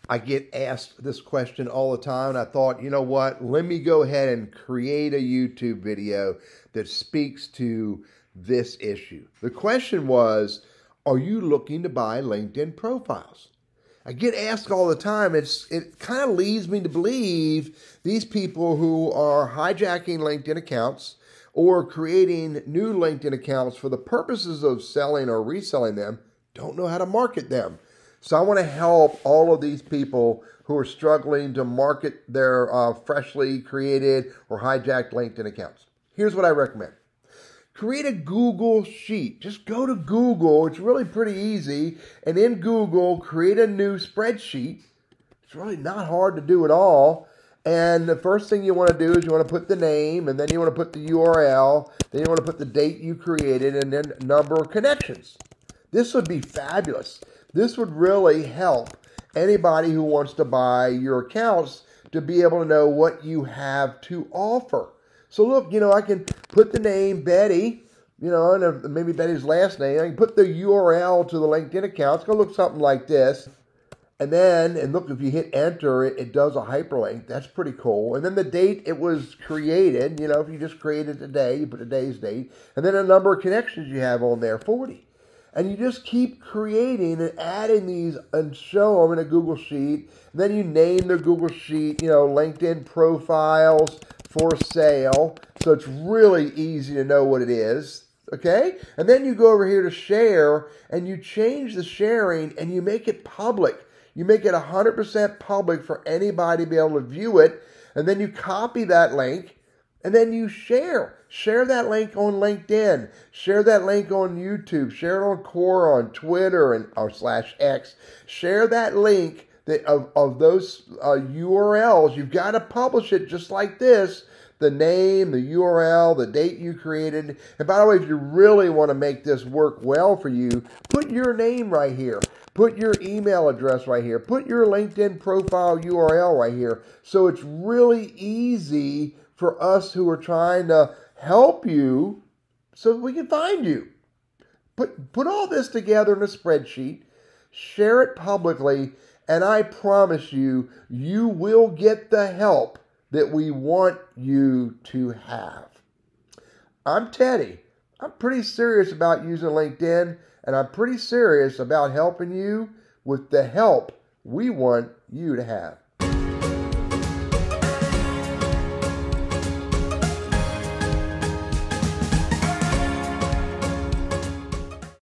I get asked this question all the time, and I thought, you know what? Let me go ahead and create a YouTube video that speaks to this issue. The question was, are you looking to buy LinkedIn profiles? I get asked all the time. It kind of leads me to believe these people who are hijacking LinkedIn accounts or creating new LinkedIn accounts for the purposes of selling or reselling them don't know how to market them. So I want to help all of these people who are struggling to market their freshly created or hijacked LinkedIn accounts. Here's what I recommend. Create a Google sheet. Just go to Google. It's really pretty easy. And in Google, create a new spreadsheet. It's really not hard to do at all. And the first thing you want to do is you want to put the name, and then you want to put the URL, then you want to put the date you created, and then number of connections. This would be fabulous. This would really help anybody who wants to buy your accounts to be able to know what you have to offer. So look, I can put the name Betty, and maybe Betty's last name. I can put the URL to the LinkedIn account. It's going to look something like this. And look, if you hit enter, it does a hyperlink. That's pretty cool. And then the date it was created, if you just created today, you put today's date. And then a number of connections you have on there, 40. And you just keep creating and adding these and show them in a Google Sheet. And then you name the Google Sheet, LinkedIn profiles for sale. So it's really easy to know what it is. Okay? And then you go over here to share and you change the sharing and you make it public. You make it 100% public for anybody to be able to view it. And then you copy that link. And then you share. Share that link on LinkedIn. Share that link on YouTube. Share it on Quora, on Twitter, and /X. Share that link of those URLs. You've got to publish it just like this. The name, the URL, the date you created. And by the way, if you really want to make this work well for you, put your name right here. Put your email address right here. Put your LinkedIn profile URL right here. So it's really easy for us who are trying to help you so we can find you. Put all this together in a spreadsheet, share it publicly, and I promise you, you will get the help that we want you to have. I'm Teddy. I'm pretty serious about using LinkedIn, and I'm pretty serious about helping you with the help we want you to have.